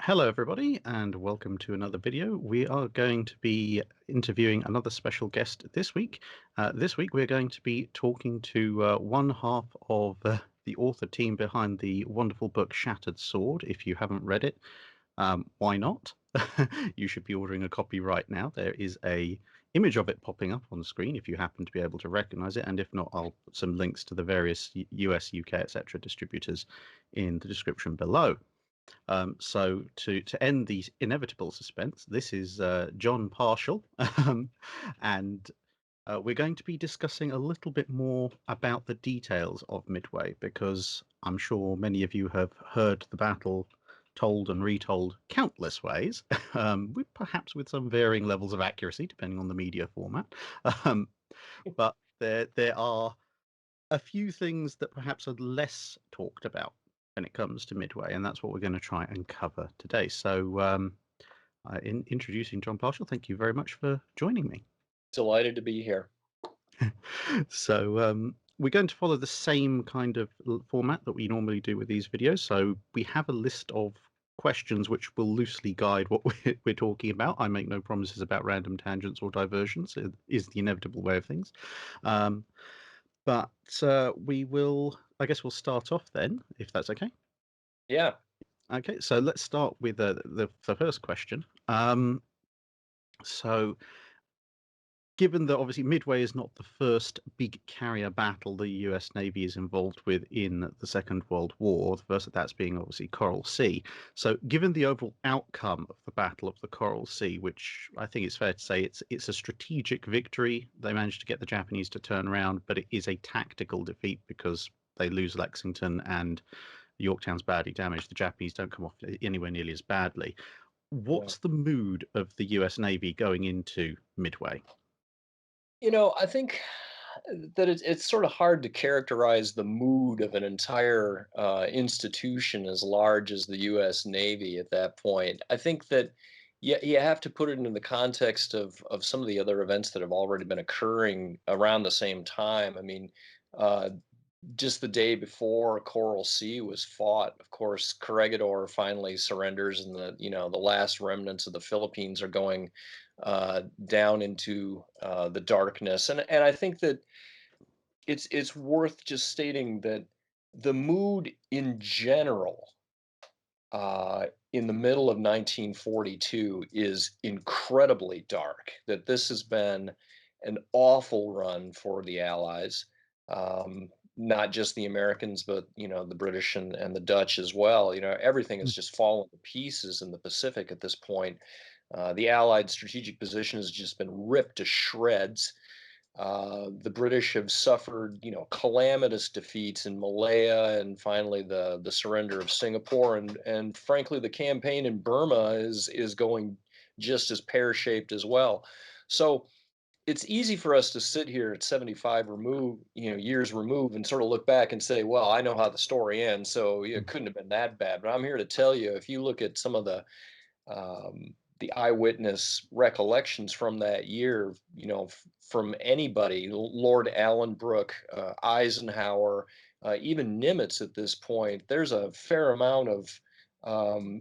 Hello, everybody, and welcome to another video. We are going to be interviewing another special guest this week. This week, we're going to be talking to one half of the author team behind the wonderful book Shattered Sword. If you haven't read it, why not? You should be ordering a copy right now. There is a image of it popping up on the screen if you happen to be able to recognize it, and if not, I'll put some links to the various US, UK, etc. distributors in the description below. So to end the inevitable suspense, this is Jon Parshall, and we're going to be discussing a little bit more about the details of Midway, because I'm sure many of you have heard the battle told and retold countless ways, perhaps with some varying levels of accuracy depending on the media format. Um, but there are a few things that perhaps are less talked about when it comes to Midway, and that's what we're going to try and cover today. So, in introducing Jon Parshall, thank you very much for joining me. Delighted to be here. So, we're going to follow the same kind of format that we normally do with these videos. So, we have a list of questions which will loosely guide what we're talking about. I make no promises about random tangents or diversions. It is the inevitable way of things. Um, but we will, I guess we'll start off then, if that's okay. Yeah. Okay, so let's start with the first question. So, given that obviously Midway is not the first big carrier battle the US Navy is involved with in the Second World War, the first of that's being obviously Coral Sea. So, given the overall outcome of the Battle of the Coral Sea, which I think it's fair to say it's a strategic victory, they managed to get the Japanese to turn around, but it is a tactical defeat because they lose Lexington and Yorktown's badly damaged. The Japanese don't come off anywhere nearly as badly. Yeah. What's the mood of the US Navy going into Midway? I think that it's sort of hard to characterize the mood of an entire institution as large as the U.S. Navy at that point. I think that you have to put it into the context of some of the other events that have already been occurring around the same time. I mean, uh, just the day before Coral Sea was fought, of course, Corregidor finally surrenders, and the last remnants of the Philippines are going down into the darkness. And I think that it's worth just stating that the mood in general in the middle of 1942 is incredibly dark. That this has been an awful run for the Allies, not just the Americans, but the British and the Dutch as well. Everything has Mm. just fallen to pieces in the Pacific at this point. The Allied strategic position has just been ripped to shreds. The British have suffered, calamitous defeats in Malaya, and finally the surrender of Singapore, and frankly, the campaign in Burma is going just as pear shaped as well. So it's easy for us to sit here at 75 years removed, and sort of look back and say, well, I know how the story ends, so yeah, it couldn't have been that bad. But I'm here to tell you, if you look at some of the eyewitness recollections from that year, from anybody, Lord Allenbrook, Eisenhower, even Nimitz at this point, there's a fair amount of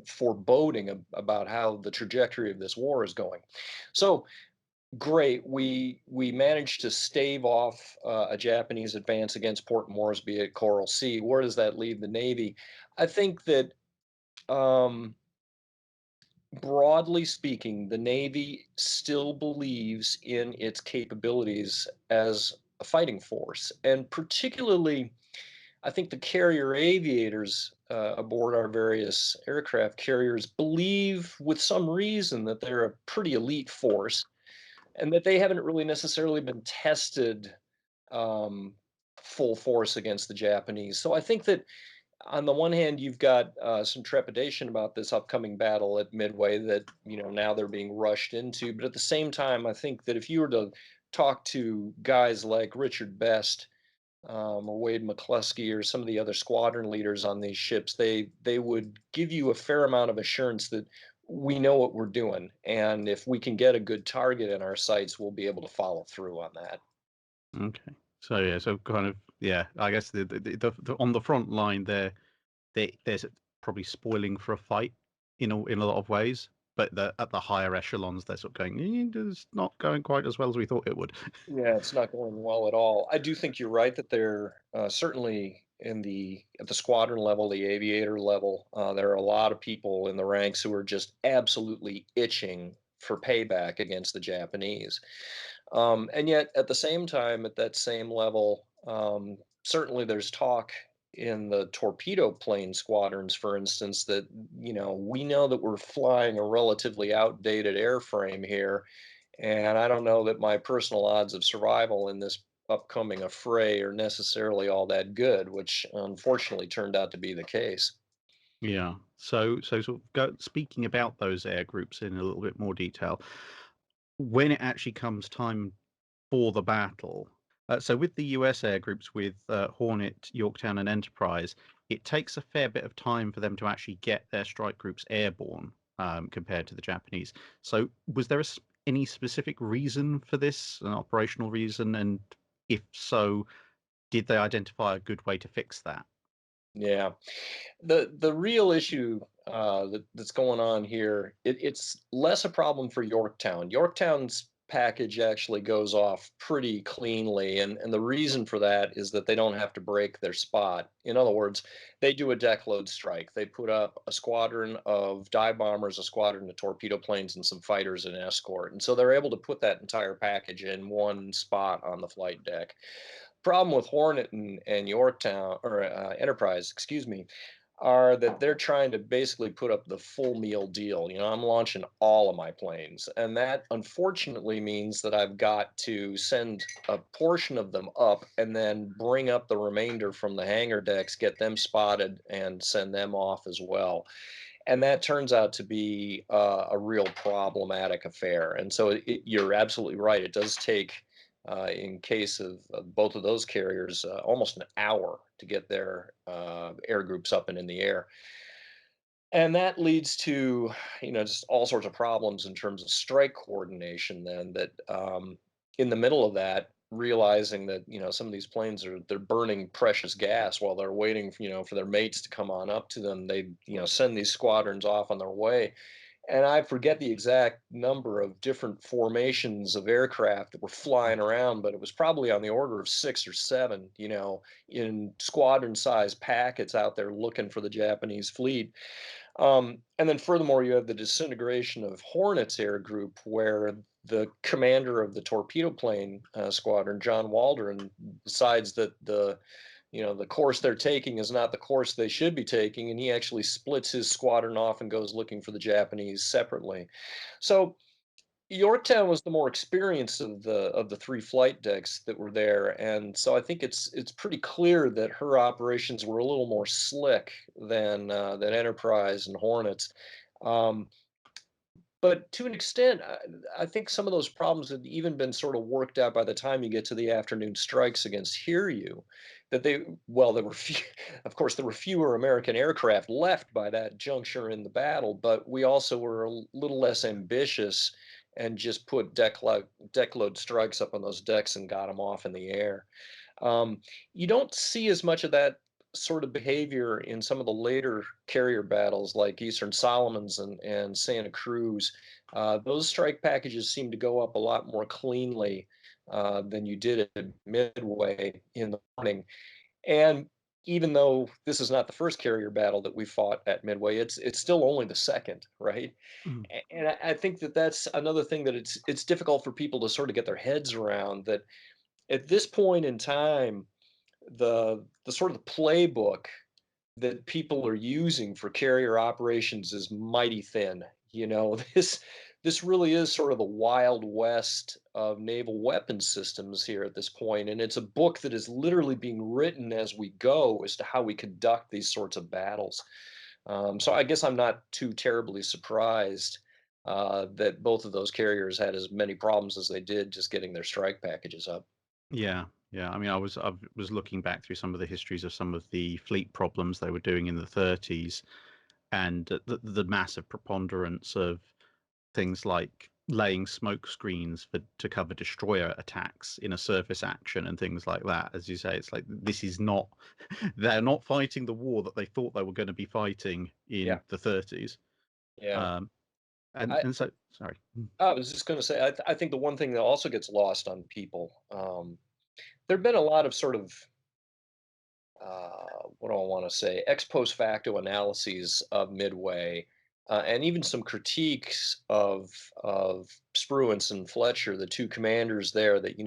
foreboding about how the trajectory of this war is going. So great, we managed to stave off a Japanese advance against Port Moresby at Coral Sea. Where does that leave the Navy? I think that. Um, Broadly speaking, the Navy still believes in its capabilities as a fighting force. And particularly, I think the carrier aviators aboard our various aircraft carriers believe with some reason that they're a pretty elite force, and that they haven't really necessarily been tested um, full force against the Japanese. So I think that on the one hand, you've got some trepidation about this upcoming battle at Midway that now they're being rushed into. But at the same time, I think that if you were to talk to guys like Richard Best or Wade McCluskey or some of the other squadron leaders on these ships, they would give you a fair amount of assurance that we know what we're doing, and if we can get a good target in our sights, we'll be able to follow through on that. Okay. So yeah, so kind of yeah, I guess the on the front line there, there's probably spoiling for a fight. in a lot of ways, but at the higher echelons, they're sort of going, it's not going quite as well as we thought it would. Yeah, it's not going well at all. I do think you're right that they're certainly at the squadron level, the aviator level. There are a lot of people in the ranks who are just absolutely itching for payback against the Japanese. And yet, at the same time, at that same level, certainly there's talk in the torpedo plane squadrons, for instance, that we know that we're flying a relatively outdated airframe here, and I don't know that my personal odds of survival in this upcoming affray are necessarily all that good, which unfortunately turned out to be the case. Yeah. So sort of speaking about those air groups in a little bit more detail, when it actually comes time for the battle. So with the US air groups, with Hornet, Yorktown, and Enterprise, it takes a fair bit of time for them to actually get their strike groups airborne compared to the Japanese. So was there any specific reason for this, an operational reason? And if so, did they identify a good way to fix that? Yeah. The real issue that's going on here, it's less a problem for Yorktown. Yorktown's package actually goes off pretty cleanly, and the reason for that is that they don't have to break their spot. In other words, they do a deck load strike. They put up a squadron of dive bombers, a squadron of torpedo planes, and some fighters and escort, and so they're able to put that entire package in one spot on the flight deck. Problem with Hornet and Yorktown or Enterprise, excuse me, are that they're trying to basically put up the full meal deal. I'm launching all of my planes, and that unfortunately means that I've got to send a portion of them up and then bring up the remainder from the hangar decks, get them spotted, and send them off as well. And that turns out to be a real problematic affair. And so you're absolutely right. It does take, in case of both of those carriers, almost an hour to get their air groups up and in the air. And that leads to, just all sorts of problems in terms of strike coordination. Then that in the middle of that, realizing that some of these planes they're burning precious gas while they're waiting, for their mates to come on up to them. They send these squadrons off on their way, and I forget the exact number of different formations of aircraft that were flying around, but it was probably on the order of six or seven, in squadron size packets out there looking for the Japanese fleet. And then furthermore, you have the disintegration of Hornet's Air Group, where the commander of the torpedo plane squadron, John Waldron, decides that the course they're taking is not the course they should be taking, and he actually splits his squadron off and goes looking for the Japanese separately. So Yorktown was the more experienced of the three flight decks that were there, and so I think it's pretty clear that her operations were a little more slick than Enterprise and Hornets. Um, but to an extent, I think some of those problems had even been sort of worked out by the time you get to the afternoon strikes against Hiryu. That there were few, of course, there were fewer American aircraft left by that juncture in the battle, but we also were a little less ambitious and just put deck load strikes up on those decks and got them off in the air. Um, you don't see as much of that sort of behavior in some of the later carrier battles like Eastern Solomons and Santa Cruz. Those strike packages seem to go up a lot more cleanly than you did at Midway in the morning. And even though this is not the first carrier battle that we fought at Midway, it's still only the second, right? Mm. And I think that that's another thing that it's difficult for people to sort of get their heads around that at this point in time, the sort of playbook that people are using for carrier operations is mighty thin. This really is sort of the wild west of naval weapons systems here at this point, and it's a book that is literally being written as we go as to how we conduct these sorts of battles. So I guess I'm not too terribly surprised that both of those carriers had as many problems as they did just getting their strike packages up. Yeah, yeah. I mean, I was looking back through some of the histories of some of the fleet problems they were doing in the 30s, and the massive preponderance of things like laying smoke screens to cover destroyer attacks in a surface action and things like that. As you say, it's like this is not they're not fighting the war that they thought they were going to be fighting in Yeah. the 30s. Yeah. Um, I and so, sorry. I was just going to say, I think the one thing that also gets lost on people, there have been a lot of sort of what do I want to say, ex post facto analyses of Midway, and even some critiques of Spruance and Fletcher, the two commanders there, that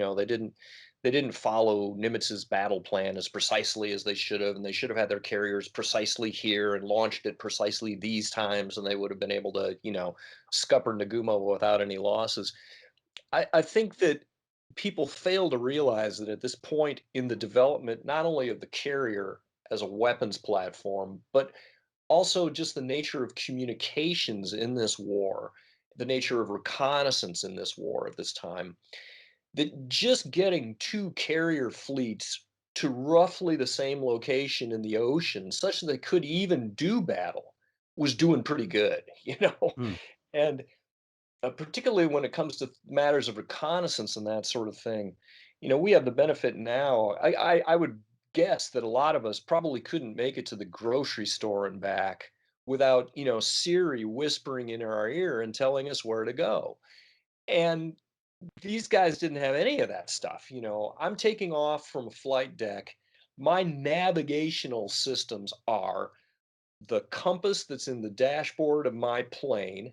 they didn't follow Nimitz's battle plan as precisely as they should have, and they should have had their carriers precisely here and launched it precisely these times, and they would have been able to scupper Nagumo without any losses. I think that people fail to realize that at this point in the development, not only of the carrier as a weapons platform, but also just the nature of communications in this war, the nature of reconnaissance in this war at this time, that just getting two carrier fleets to roughly the same location in the ocean, such that they could even do battle, was doing pretty good, Mm, And particularly when it comes to matters of reconnaissance and that sort of thing. We have the benefit now. I would guess that a lot of us probably couldn't make it to the grocery store and back without Siri whispering in our ear and telling us where to go. And these guys didn't have any of that stuff. I'm taking off from a flight deck. My navigational systems are the compass that's in the dashboard of my plane.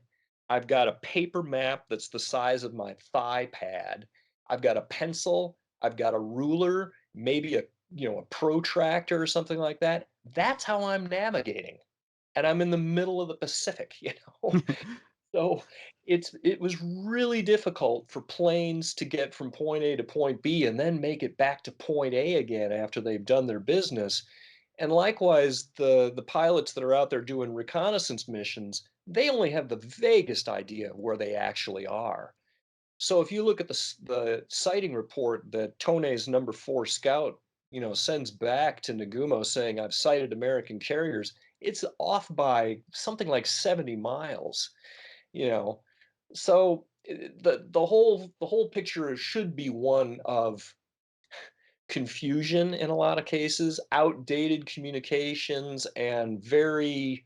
I've got a paper map that's the size of my thigh pad. I've got a pencil. I've got a ruler, maybe a protractor or something like that. That's how I'm navigating. And I'm in the middle of the Pacific. So it was really difficult for planes to get from point A to point B and then make it back to point A again after they've done their business. And likewise, the pilots that are out there doing reconnaissance missions, they only have the vaguest idea of where they actually are. So if you look at the sighting report that Tone's number 4 scout, sends back to Nagumo saying I've sighted American carriers, it's off by something like 70 miles, you know. So the whole picture should be one of confusion in a lot of cases, outdated communications, and the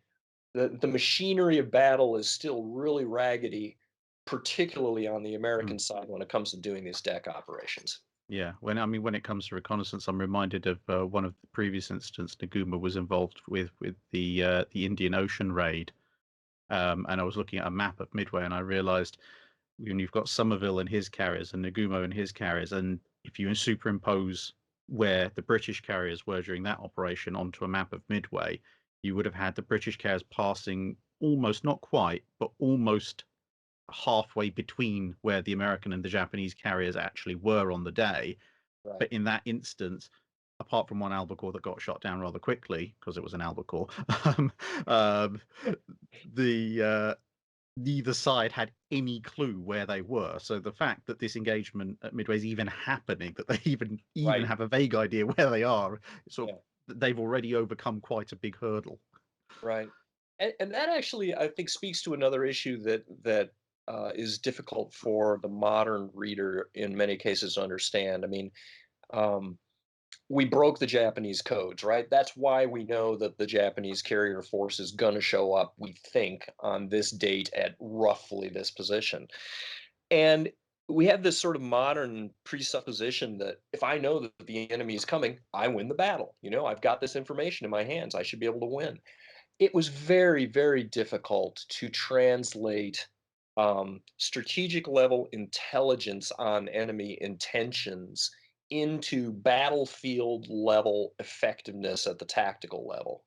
machinery of battle is still really raggedy, particularly on the mm. American side when it comes to doing these deck operations. Yeah, when it comes to reconnaissance, I'm reminded of one of the previous incidents Naguma was involved with the Indian Ocean raid. And I was looking at a map of Midway, and I realized when you've got Somerville and his carriers and Nagumo and his carriers, and if you superimpose where the British carriers were during that operation onto a map of Midway, you would have had the British carriers passing almost, not quite, but almost halfway between where the American and the Japanese carriers actually were on the day. Right. But in that instance, apart from one albacore that got shot down rather quickly because it was an albacore, um, um, the neither side had any clue where they were. So the fact that this engagement at Midway is even happening, that they even Right. have a vague idea where they are, sort Yeah. of they've already overcome quite a big hurdle. Right. And that actually, I think, speaks to another issue that is difficult for the modern reader in many cases to understand. I mean, um, we broke the Japanese codes, right? That's why we know that the Japanese carrier force is going to show up, we think, on this date at roughly this position. And we have this sort of modern presupposition that if I know that the enemy is coming, I win the battle. I've got this information in my hands. I should be able to win. It was very, very difficult to translate strategic level intelligence on enemy intentions into battlefield level effectiveness at the tactical level.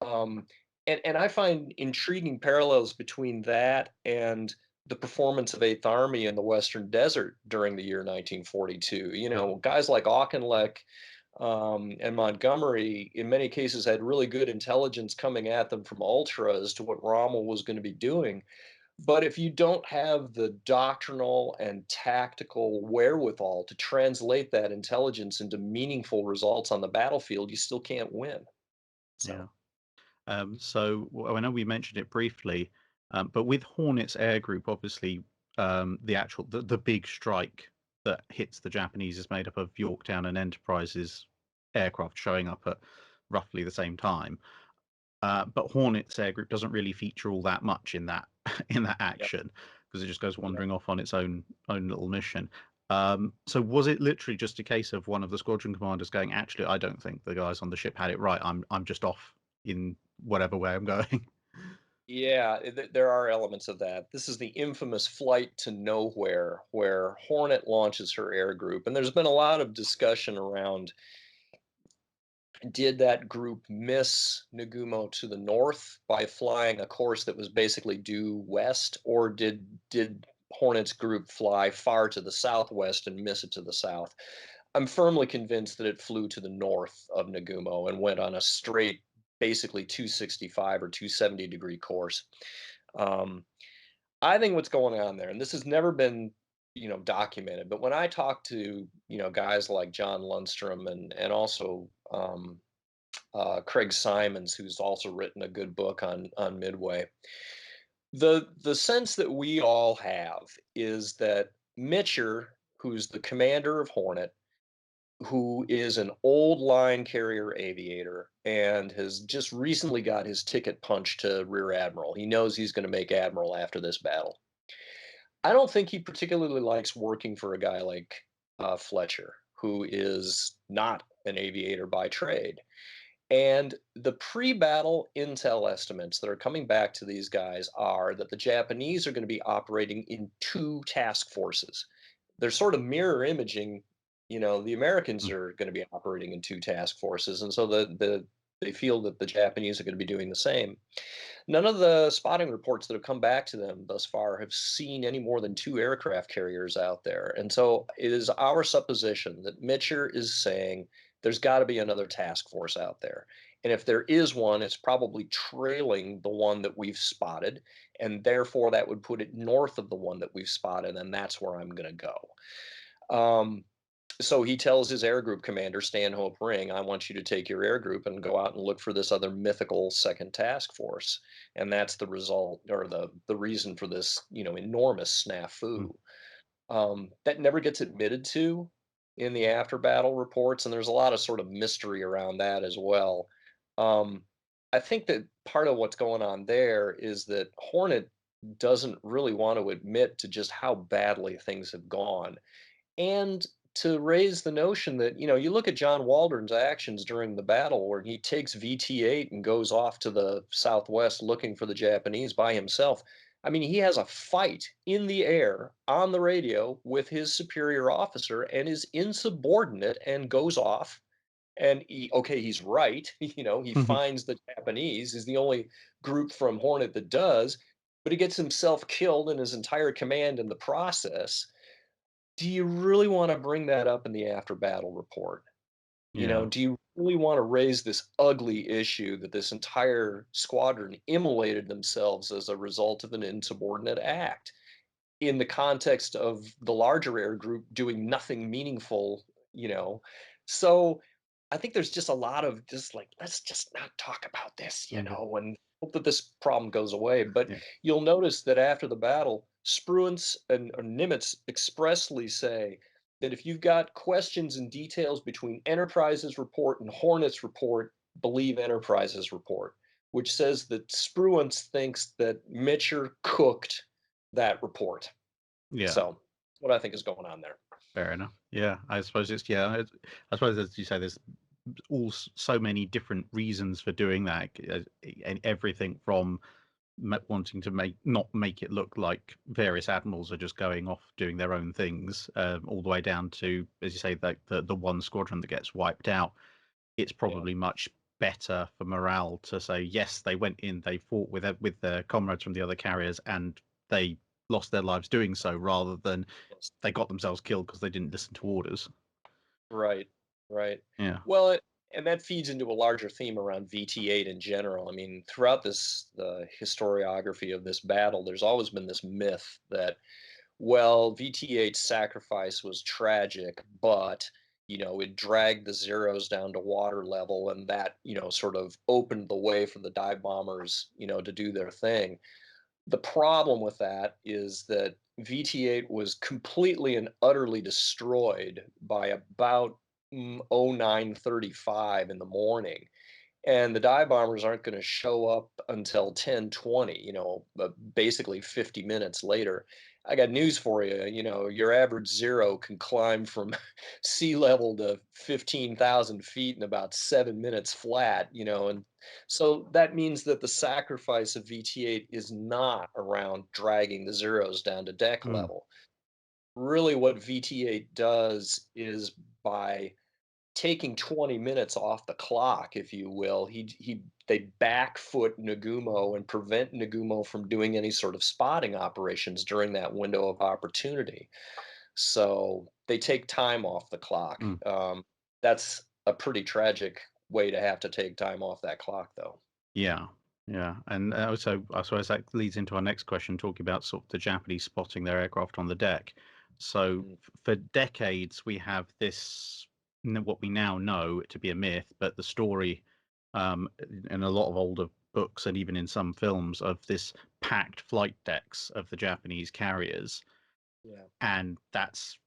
Um, and I find intriguing parallels between that and the performance of Eighth Army in the Western Desert during the year 1942. Guys like Auchinleck and Montgomery, in many cases, had really good intelligence coming at them from ultra as to what Rommel was going to be doing. But if you don't have the doctrinal and tactical wherewithal to translate that intelligence into meaningful results on the battlefield, you still can't win. Yeah. So, I know we mentioned it briefly, but with Hornet's Air Group, obviously, the big strike that hits the Japanese is made up of Yorktown and Enterprise's aircraft showing up at roughly the same time. But Hornet's Air Group doesn't really feature all that much in that in that Yep. action because it just goes Yep. wandering off on its own little mission. So was it literally just a case of one of the squadron commanders going, actually, I don't think the guys on the ship had it right. I'm just off in whatever way I'm going. Yeah, there are elements of that. This is the infamous flight to nowhere where Hornet launches her air group. And there's been a lot of discussion around, did that group miss Nagumo to the north by flying a course that was basically due west, or did Hornet's group fly far to the southwest and miss it to the south? I'm firmly convinced that it flew to the north of Nagumo and went on a straight, basically 265 or 270-degree course. Um, I think what's going on there, and this has never been, documented, but when I talk to, guys like John Lundstrom and also Craig Simons, who's also written a good book on Midway, the sense that we all have is that Mitcher, who's the commander of Hornet, who is an old line carrier aviator and has just recently got his ticket punched to rear admiral. He knows he's going to make admiral after this battle. I don't think he particularly likes working for a guy like Fletcher, who is not an aviator by trade. And the pre-battle intel estimates that are coming back to these guys are that the Japanese are going to be operating in two task forces. They're sort of mirror imaging, the Americans Mm. are going to be operating in two task forces, and so they feel that the Japanese are going to be doing the same. None of the spotting reports that have come back to them thus far have seen any more than two aircraft carriers out there. And so it is our supposition that Mitcher is saying there's got to be another task force out there. And if there is one, it's probably trailing the one that we've spotted. And therefore, that would put it north of the one that we've spotted. And that's where I'm going to go. So he tells his air group commander, Stanhope Ring, I want you to take your air group and go out and look for this other mythical second task force. And that's the result, or the reason for this, enormous Mm. snafu. That never gets admitted to in the after battle reports, and there's a lot of sort of mystery around that as well. Um, I think that part of what's going on there is that Hornet doesn't really want to admit to just how badly things have gone, and to raise the notion that, you look at John Waldron's actions during the battle where he takes VT-8 and goes off to the southwest looking for the Japanese by himself. I mean, he has a fight in the air on the radio with his superior officer and is insubordinate and goes off. And okay, he's right. He finds the Japanese. He's the only group from Hornet that does, but he gets himself killed and his entire command in the process. Do you really wanna bring that up in the after battle report? Yeah. Do you really wanna raise this ugly issue that this entire squadron immolated themselves as a result of an insubordinate act in the context of the larger air group doing nothing meaningful, you know? So, I think there's just a lot of just like, "Let's just not talk about this," Okay. and hope that this problem goes away, but Yeah. you'll notice that after the battle, Spruance and or Nimitz expressly say that if you've got questions and details between Enterprise's report and Hornet's report, believe Enterprise's report, which says that Spruance thinks that Mitcher cooked that report. Yeah. So, what I think is going on there. Fair enough. Yeah. I suppose I suppose as you say, there's so many different reasons for doing that, and everything from wanting to not make it look like various admirals are just going off doing their own things, all the way down to, as you say, the one squadron that gets wiped out. It's Yeah. probably much better for morale to say, yes, they went in, they fought with their comrades from the other carriers, and they lost their lives doing so, rather than Yes. they got themselves killed because they didn't listen to orders. Right, right. Yeah. Well, and that feeds into a larger theme around VT-8 in general. I mean, throughout the historiography of this battle, there's always been this myth that, well, VT-8's sacrifice was tragic, but it dragged the Zeros down to water level, and that sort of opened the way for the dive bombers to do their thing. The problem with that is that VT-8 was completely and utterly destroyed by about 09:35 in the morning. and the dive bombers aren't going to show up until 10:20, basically 50 minutes later. I got news for you. Your average zero can climb from sea level to 15,000 feet in about 7 minutes flat, and so that means that the sacrifice of VT8 is not around dragging the zeros down to deck Mm. level. Really, what VT8 does is by taking 20 minutes off the clock, if you will, they backfoot Nagumo and prevent Nagumo from doing any sort of spotting operations during that window of opportunity. So they take time off the clock. Mm. That's a pretty tragic way to have to take time off that clock, though. Yeah, yeah, and also I suppose that leads into our next question, talking about sort of the Japanese spotting their aircraft on the deck. So Mm, for decades we have this, what we now know to be a myth, but the story, in a lot of older books and even in some films, of this packed flight decks of the Japanese carriers, yeah, and that's,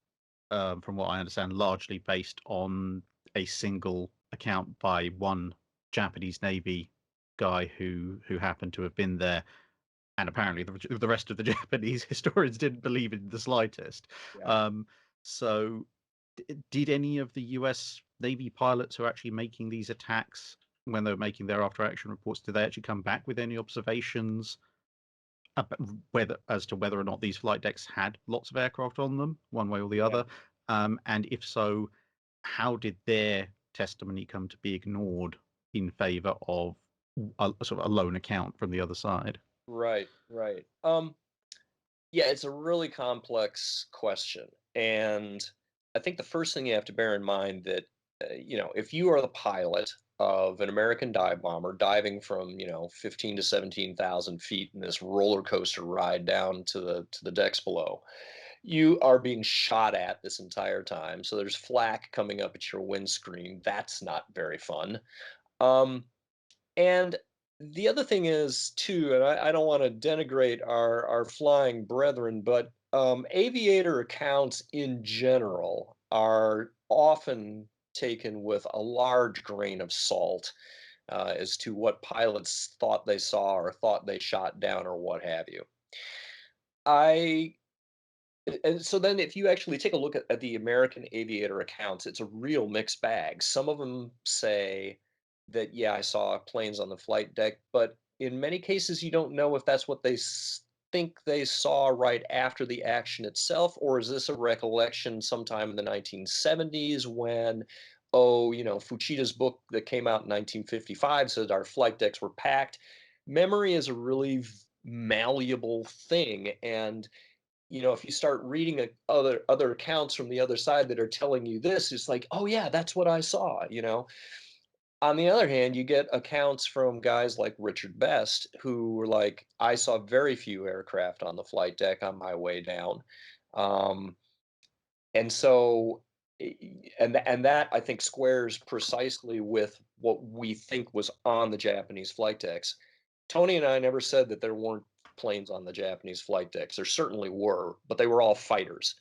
from what I understand, largely based on a single account by one Japanese Navy guy who happened to have been there, and apparently the rest of the Japanese historians didn't believe in the slightest. yeah. Um, so, did any of the U.S. Navy pilots who are actually making these attacks, when they were making their after action reports, did they actually come back with any observations whether as to whether or not these flight decks had lots of aircraft on them, one way or the Yeah. other? And if so, how did their testimony come to be ignored in favor of a sort of a lone account from the other side? Right, right. Yeah, it's a really complex question. And I think the first thing you have to bear in mind that, if you are the pilot of an American dive bomber diving from, 15 to 17,000 feet in this roller coaster ride down to the decks below, you are being shot at this entire time. So there's flak coming up at your windscreen. That's not very fun. Um, and the other thing is too, and I don't want to denigrate our flying brethren, but aviator accounts in general are often taken with a large grain of salt as to what pilots thought they saw or thought they shot down or what have you. I and so then if you actually take a look at the American aviator accounts, it's a real mixed bag. Some of them say that, yeah, I saw planes on the flight deck, but in many cases, you don't know if that's what they think they saw right after the action itself, or is this a recollection sometime in the 1970s when, oh, Fuchida's book that came out in 1955 said our flight decks were packed. Memory is a really malleable thing, and if you start reading other accounts from the other side that are telling you this, it's like, oh yeah, that's what I saw. On the other hand, you get accounts from guys like Richard Best who were like, I saw very few aircraft on the flight deck on my way down. Um, and so and that I think squares precisely with what we think was on the Japanese flight decks. Tony and I never said that there weren't planes on the Japanese flight decks. There certainly were, but they were all fighters,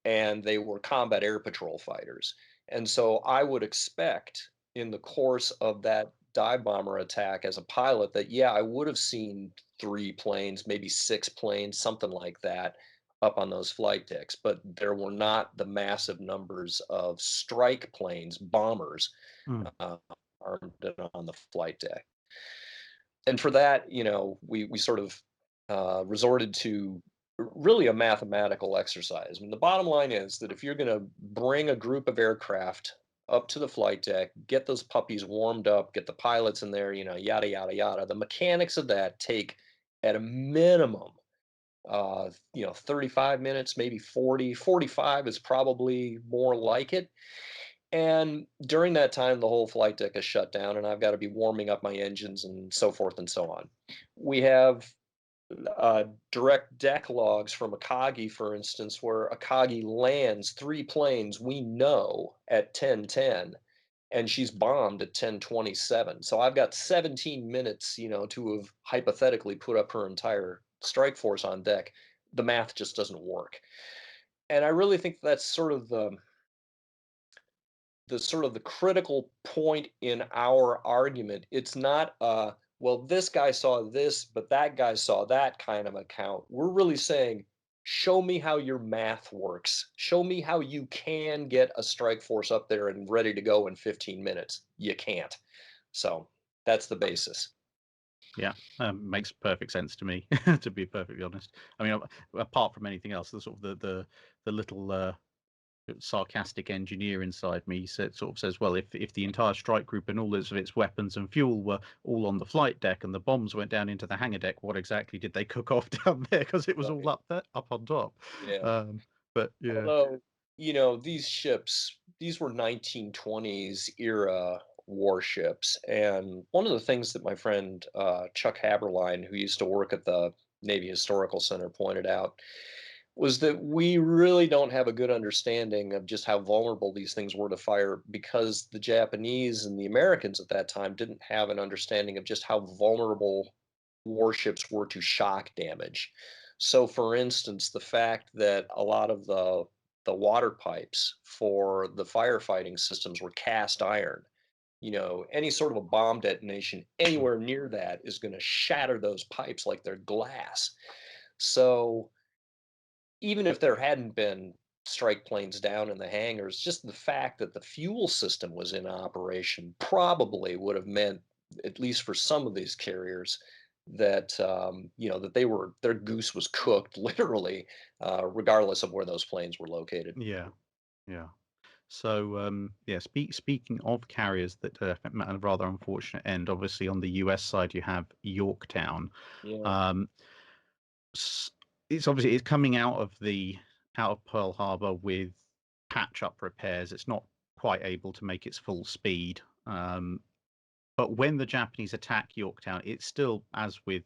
and they were combat air patrol fighters. And so I would expect in the course of that dive bomber attack as a pilot that, yeah, I would have seen 3 planes, maybe 6 planes, something like that up on those flight decks. But there were not the massive numbers of strike planes, bombers, Mm. uh, armed on the flight deck. And for that, we sort of resorted to really a mathematical exercise. I mean, the bottom line is that if you're going to bring a group of aircraft up to the flight deck, get those puppies warmed up, get the pilots in there, yada yada yada. The mechanics of that take at a minimum 35 minutes, maybe 40, 45 is probably more like it. And during that time, the whole flight deck is shut down, and I've got to be warming up my engines and so forth and so on. We have direct deck logs from Akagi, for instance, where Akagi lands 3 planes we know at 10:10, and she's bombed at 10:27. So I've got 17 minutes, to have hypothetically put up her entire strike force on deck. The math just doesn't work. And I really think that's sort of the sort of the critical point in our argument. It's not well, this guy saw this, but that guy saw that kind of account. We're really saying, show me how your math works. Show me how you can get a strike force up there and ready to go in 15 minutes. You can't. So that's the basis. Yeah, makes perfect sense to me, to be perfectly honest. I mean, apart from anything else, the sort of the little sarcastic engineer inside me sort of says, well, if the entire strike group and all of its weapons and fuel were all on the flight deck and the bombs went down into the hangar deck, what exactly did they cook off down there? Because it was all Right. up there, up on top. Yeah. But yeah, Although, these ships, these were 1920s era warships. And one of the things that my friend Chuck Haberline, who used to work at the Navy Historical Center, pointed out was that we really don't have a good understanding of just how vulnerable these things were to fire because the Japanese and the Americans at that time didn't have an understanding of just how vulnerable warships were to shock damage. So, for instance, the fact that a lot of the water pipes for the firefighting systems were cast iron. Any sort of a bomb detonation anywhere near that is going to shatter those pipes like they're glass. So, even if there hadn't been strike planes down in the hangars, just the fact that the fuel system was in operation probably would have meant, at least for some of these carriers, that that their goose was cooked literally, regardless of where those planes were located. yeah, yeah. So yeah, speaking of carriers that met a rather unfortunate end, obviously on the US side you have Yorktown. Yeah, Um, it's obviously it's coming out of Pearl Harbor with patch up repairs. It's not quite able to make its full speed. But when the Japanese attack Yorktown, it's still, as with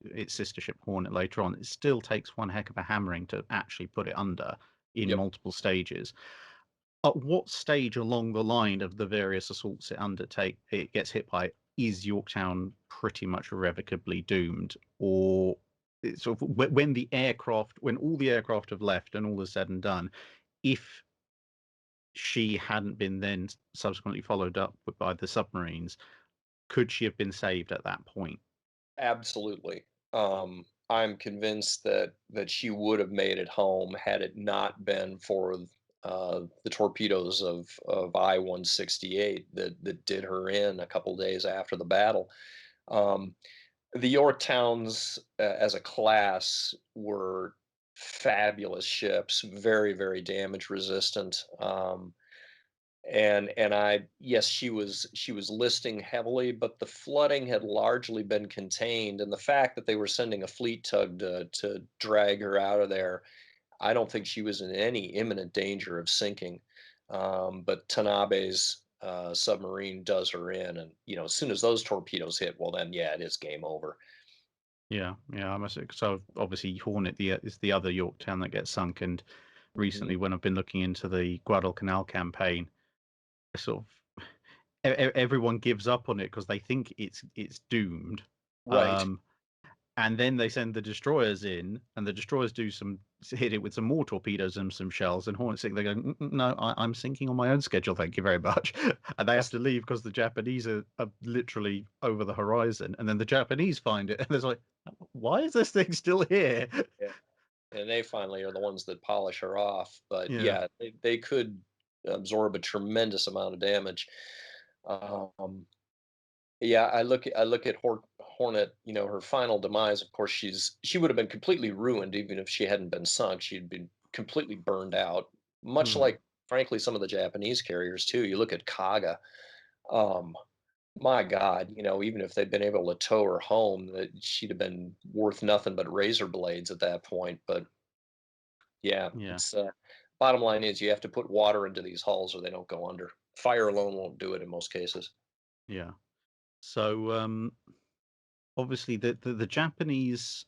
its sister ship Hornet later on, it still takes one heck of a hammering to actually put it under in yep. multiple stages. At what stage along the line of the various assaults it gets hit by, is Yorktown pretty much irrevocably doomed? Or sort of when all the aircraft have left and all is said and done, if she hadn't been then subsequently followed up by the submarines, could she have been saved at that point? Absolutely. I'm convinced that she would have made it home had it not been for the torpedoes of I-168 that did her in a couple days after the battle. Um, the Yorktowns, as a class, were fabulous ships, very, very damage resistant. And I yes, she was listing heavily, but the flooding had largely been contained, and the fact that they were sending a fleet tug to drag her out of there, I don't think she was in any imminent danger of sinking. But Tanabe's submarine does her in, and as soon as those torpedoes hit, well, then yeah, it is game over. Yeah, yeah, I must. So obviously, Hornet is the other Yorktown that gets sunk. And Mhm. recently, when I've been looking into the Guadalcanal campaign, sort of everyone gives up on it because they think it's doomed. Right. Um, and then they send the destroyers in, and the destroyers hit it with some more torpedoes and some shells. And Hornet sink, they go, No, I'm sinking on my own schedule, thank you very much." And they have Yes. to leave because the Japanese are literally over the horizon. And then the Japanese find it, and it's like, why is this thing still here? Yeah. And they finally are the ones that polish her off. But Yeah. yeah, they could absorb a tremendous amount of damage. Um, yeah, I look at Hornet. Her final demise. Of course, she would have been completely ruined even if she hadn't been sunk. She'd been completely burned out, much Hmm. like, frankly, some of the Japanese carriers too. You look at Kaga. Um, my God, even if they'd been able to tow her home, that she'd have been worth nothing but razor blades at that point. But yeah, Yeah. it's bottom line is you have to put water into these hulls or they don't go under. Fire alone won't do it in most cases. Yeah. So obviously, the Japanese,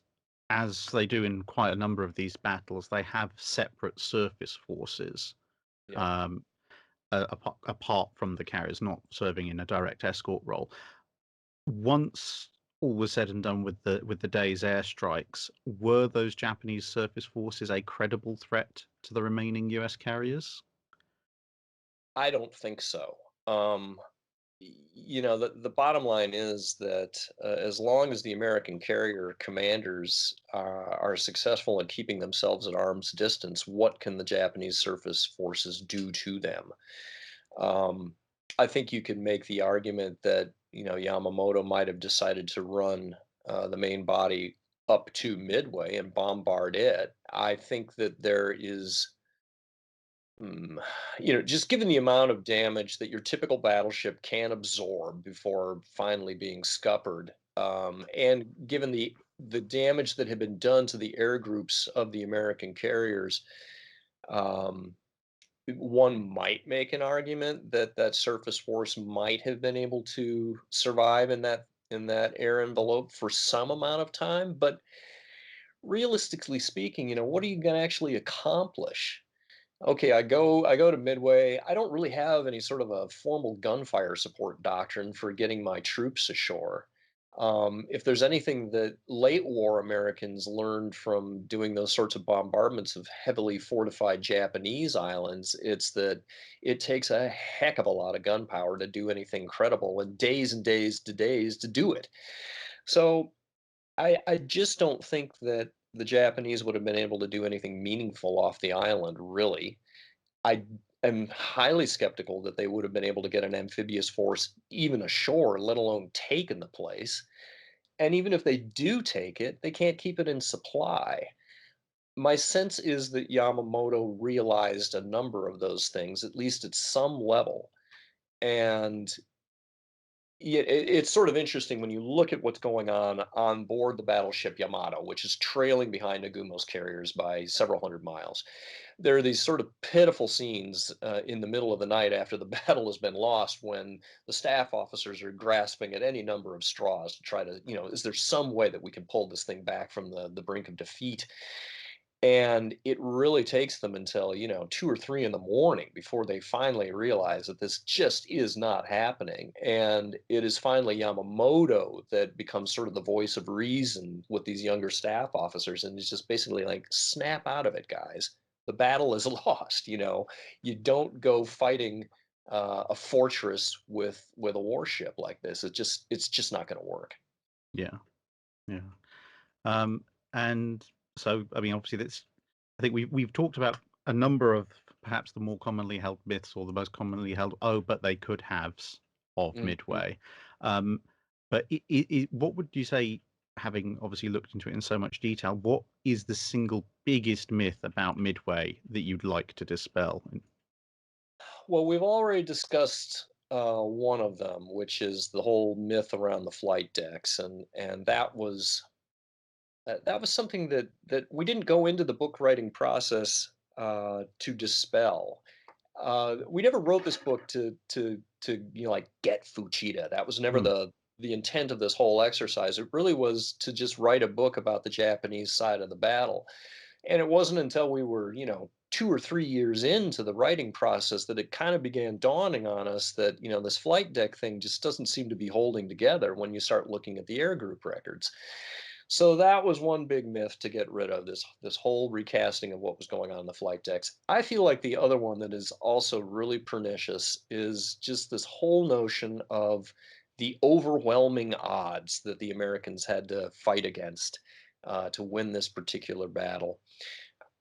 as they do in quite a number of these battles, they have separate surface forces. Yeah. Um, apart from the carriers not serving in a direct escort role. Once all was said and done with the day's airstrikes, were those Japanese surface forces a credible threat to the remaining US carriers? I don't think so. Um, the bottom line is that as long as the American carrier commanders are successful in keeping themselves at arm's distance, what can the Japanese surface forces do to them? Um, I think you could make the argument that Yamamoto might have decided to run the main body up to Midway and bombard it. I think that there is just given the amount of damage that your typical battleship can absorb before finally being scuppered, and given the damage that had been done to the air groups of the American carriers, um, one might make an argument that that surface force might have been able to survive in that air envelope for some amount of time. But realistically speaking, what are you going to actually accomplish? Okay, I go to Midway. I don't really have any sort of a formal gunfire support doctrine for getting my troops ashore. If there's anything that late war Americans learned from doing those sorts of bombardments of heavily fortified Japanese islands, it's that it takes a heck of a lot of gunpowder to do anything credible and days to days to do it. So I just don't think that the Japanese would have been able to do anything meaningful off the island, really. I am highly skeptical that they would have been able to get an amphibious force even ashore, let alone taken the place. And even if they do take it, they can't keep it in supply. My sense is that Yamamoto realized a number of those things, at least at some level. And yeah, it's sort of interesting when you look at what's going on board the battleship Yamato, which is trailing behind Nagumo's carriers by several hundred miles. There are these sort of pitiful scenes in the middle of the night after the battle has been lost when the staff officers are grasping at any number of straws to try to, is there some way that we can pull this thing back from the brink of defeat? And it really takes them until, 2 or 3 in the morning before they finally realize that this just is not happening, and it is finally Yamamoto that becomes sort of the voice of reason with these younger staff officers, and is just basically like, "Snap out of it, guys. The battle is lost," you know? You don't go fighting, a fortress with a warship like this. It's just not gonna work. Yeah, yeah. Um, and so, I mean, obviously, that's. I think we've talked about a number of perhaps the more commonly held myths or the most commonly held. Oh, but they could haves of Mhm. Midway. Um, but what would you say, having obviously looked into it in so much detail, what is the single biggest myth about Midway that you'd like to dispel? Well, we've already discussed one of them, which is the whole myth around the flight decks, and that was something that we didn't go into the book writing process to dispel. We never wrote this book to like get Fuchida. That was never Mm, the intent of this whole exercise. It really was to just write a book about the Japanese side of the battle. And it wasn't until we were, 2 or 3 years into the writing process that it kind of began dawning on us that, this flight deck thing just doesn't seem to be holding together when you start looking at the air group records. So that was one big myth to get rid of, this whole recasting of what was going on in the flight decks. I feel like the other one that is also really pernicious is just this whole notion of the overwhelming odds that the Americans had to fight against to win this particular battle.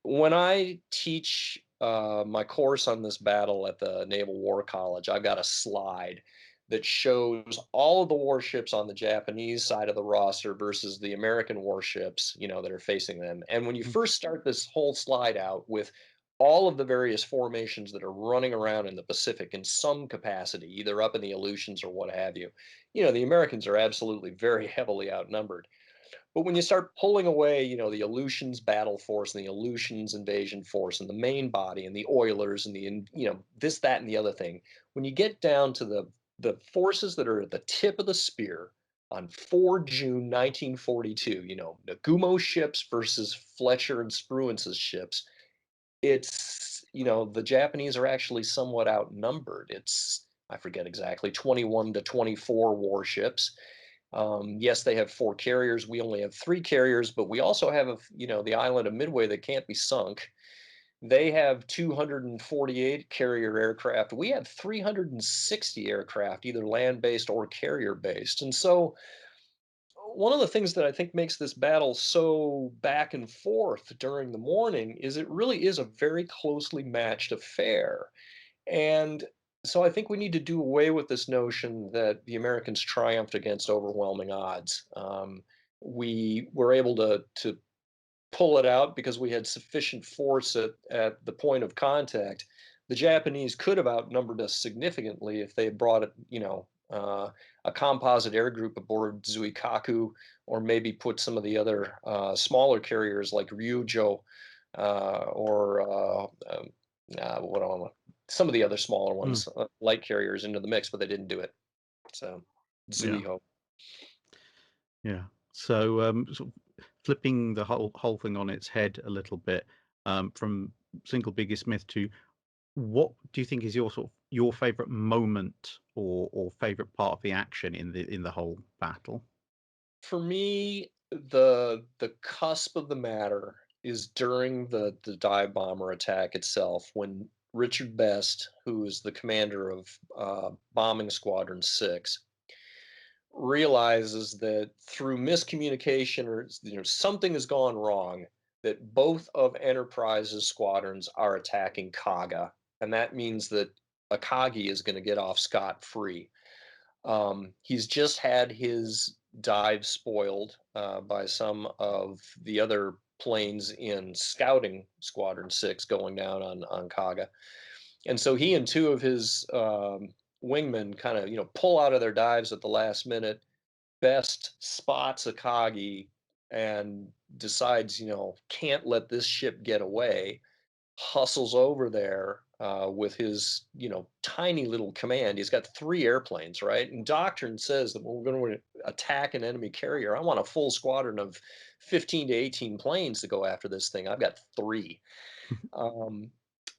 When I teach my course on this battle at the Naval War College, I've got a slide that shows all of the warships on the Japanese side of the roster versus the American warships, that are facing them. And when you mm, first start this whole slide out with all of the various formations that are running around in the Pacific in some capacity, either up in the Aleutians or what have you, the Americans are absolutely very heavily outnumbered. But when you start pulling away, the Aleutians battle force and the Aleutians invasion force and the main body and the Oilers and this, that, and the other thing, when you get down to the forces that are at the tip of the spear on 4 June 1942, Nagumo ships versus Fletcher and Spruance's ships, the Japanese are actually somewhat outnumbered. I forget exactly, 21 to 24 warships. Yes, they have 4 carriers. We only have 3 carriers, but we also have, the island of Midway that can't be sunk. They have 248 carrier aircraft. We have 360 aircraft, either land-based or carrier-based. And so one of the things that I think makes this battle so back and forth during the morning is it really is a very closely matched affair. And so I think we need to do away with this notion that the Americans triumphed against overwhelming odds. We were able to pull it out because we had sufficient force at the point of contact. The Japanese could have outnumbered us significantly if they had brought a composite air group aboard Zuikaku, or maybe put some of the other smaller carriers like Ryujo or what do I want? Some of the other smaller Mm, ones, light carriers, into the mix, but they didn't do it. So yeah, Zuiho. yeah. So, sort of flipping the whole thing on its head a little bit, from single biggest myth to what do you think is your sort of your favorite moment or favorite part of the action in the whole battle? For me, the cusp of the matter is during the dive bomber attack itself, when Richard Best, who is the commander of bombing squadron 6, realizes that through miscommunication, or something has gone wrong, that both of Enterprise's squadrons are attacking Kaga, and that means that Akagi is going to get off scot free. He's just had his dive spoiled by some of the other planes in scouting Squadron 6 going down on Kaga. And so he and two of his wingmen kind of, pull out of their dives at the last minute. Best spots Akagi and decides, can't let this ship get away, hustles over there with his, tiny little command. He's got three airplanes, right? And doctrine says that when we're going to attack an enemy carrier, I want a full squadron of 15 to 18 planes to go after this thing. I've got three. Um,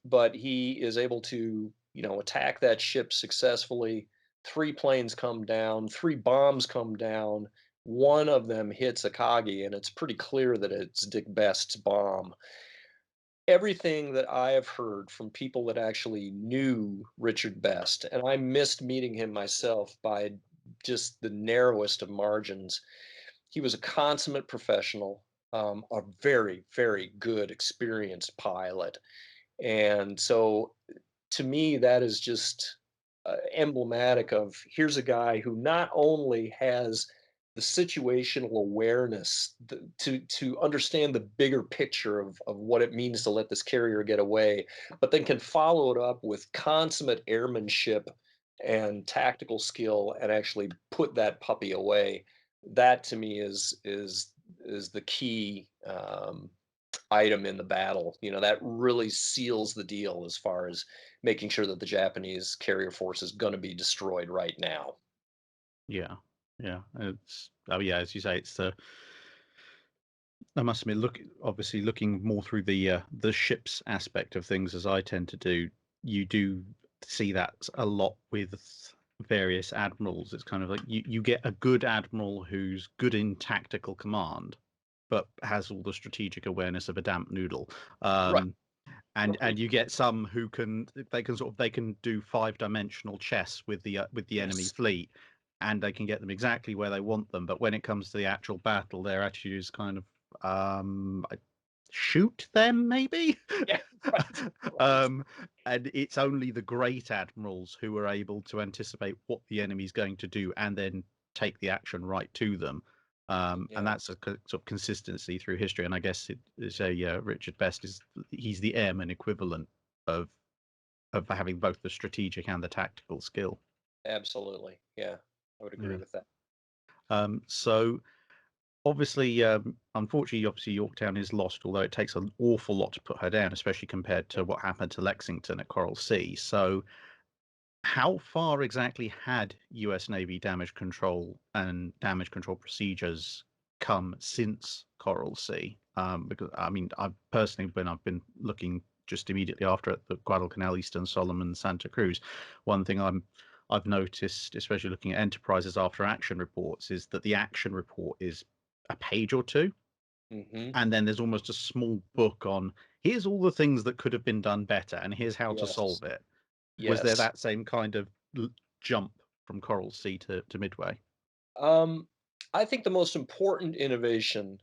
but he is able to, attack that ship successfully. Three planes come down, three bombs come down. One of them hits Akagi, and it's pretty clear that it's Dick Best's bomb. Everything that I have heard from people that actually knew Richard Best, and I missed meeting him myself by just the narrowest of margins. He was a consummate professional, a very, very good, experienced pilot. And so to me, that is just emblematic of here's a guy who not only has the situational awareness to understand the bigger picture of what it means to let this carrier get away, but then can follow it up with consummate airmanship and tactical skill and actually put that puppy away. That to me is the key item in the battle. That really seals the deal as far as making sure that the Japanese carrier force is going to be destroyed right now. Yeah, yeah. It's yeah, as you say, it's I must admit, obviously looking more through the ship's aspect of things as I tend to do, you do see that a lot with various admirals. It's kind of like you get a good admiral who's good in tactical command, but has all the strategic awareness of a damp noodle. Right. Um, and Right. you get some who they can do five-dimensional chess with the enemy Yes. fleet, and they can get them exactly where they want them. But when it comes to the actual battle, their attitude is kind of shoot them maybe. Yeah. Right. Right. um, and it's only the great admirals who are able to anticipate what the enemy's going to do and then take the action right to them. And Yeah. that's a sort of consistency through history. And I guess it is Richard Best he's the airman equivalent of having both the strategic and the tactical skill. Absolutely. Yeah. I would agree Yeah. with that. So obviously, unfortunately, obviously Yorktown is lost, although it takes an awful lot to put her down, especially compared to what happened to Lexington at Coral Sea. So how far exactly had US Navy damage control and damage control procedures come since Coral Sea? Because I mean, I've personally, when I've been looking just immediately after at the Guadalcanal, Eastern Solomon, Santa Cruz, one thing I've noticed, especially looking at Enterprises after action reports, is that the action report is a page or two, Hmm. and then there's almost a small book on here's all the things that could have been done better, and here's how to Yes. solve it. Was there Yes. that same kind of jump from Coral Sea to Midway? Um, I think the most important innovation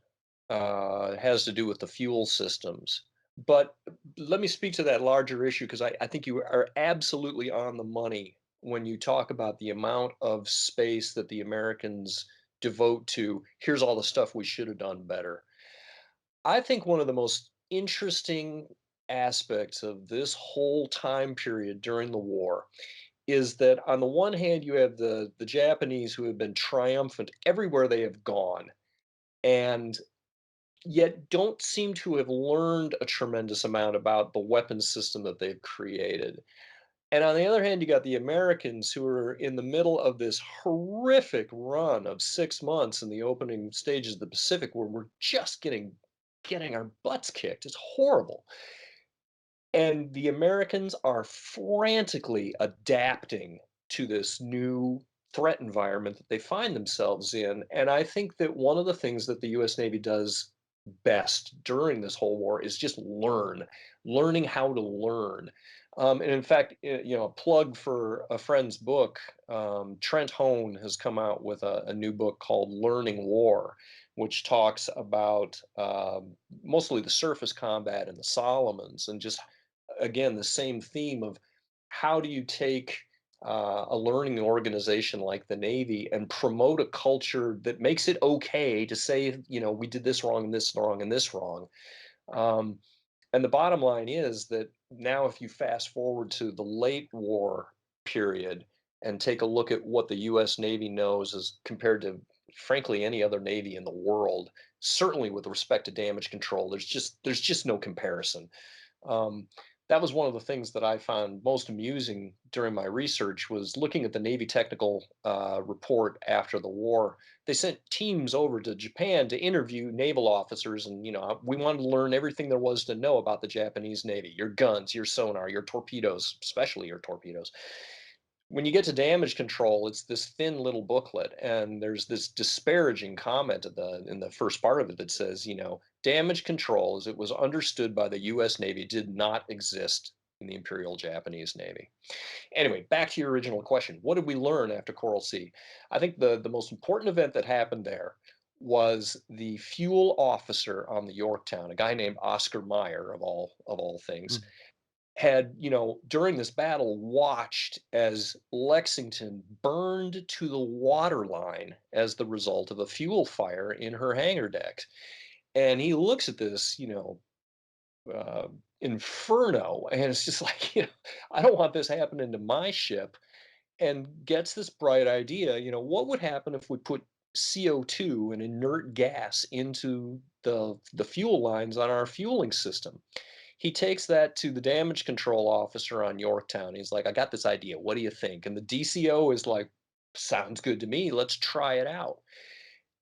has to do with the fuel systems. But let me speak to that larger issue because I think you are absolutely on the money when you talk about the amount of space that the Americans devote to here's all the stuff we should have done better. I think one of the most interesting aspects of this whole time period during the war is that on the one hand you have the Japanese who have been triumphant everywhere they have gone and yet don't seem to have learned a tremendous amount about the weapon system that they've created. And on the other hand, you got the Americans who are in the middle of this horrific run of 6 months in the opening stages of the Pacific where we're just getting our butts kicked. It's horrible. And the Americans are frantically adapting to this new threat environment that they find themselves in. And I think that one of the things that the US Navy does best during this whole war is just learning how to learn. And in fact, a plug for a friend's book. Trent Hone has come out with a new book called Learning War, which talks about mostly the surface combat in the Solomons and just again the same theme of how do you take a learning organization like the Navy and promote a culture that makes it okay to say, we did this wrong and this wrong and this wrong. Um, and the bottom line is that now, if you fast forward to the late war period and take a look at what the U.S. Navy knows as compared to, frankly, any other Navy in the world, certainly with respect to damage control, there's just no comparison. Um, that was one of the things that I found most amusing during my research was looking at the Navy technical report after the war. They sent teams over to Japan to interview naval officers, and we wanted to learn everything there was to know about the Japanese Navy: your guns, your sonar, your torpedoes, especially your torpedoes. When you get to damage control, it's this thin little booklet, and there's this disparaging comment in the first part of it that says, damage control, as it was understood by the U.S. Navy, did not exist in the Imperial Japanese Navy. Anyway, back to your original question. What did we learn after Coral Sea? I think the most important event that happened there was the fuel officer on the Yorktown, a guy named Oscar Meyer, of all things, Mm. had, during this battle, watched as Lexington burned to the waterline as the result of a fuel fire in her hangar deck. And he looks at this, uh, inferno, and it's just like, I don't want this happening to my ship. And gets this bright idea, what would happen if we put CO2, an inert gas, into the fuel lines on our fueling system? He takes that to the damage control officer on Yorktown. He's like, I got this idea. What do you think? And the DCO is like, sounds good to me. Let's try it out.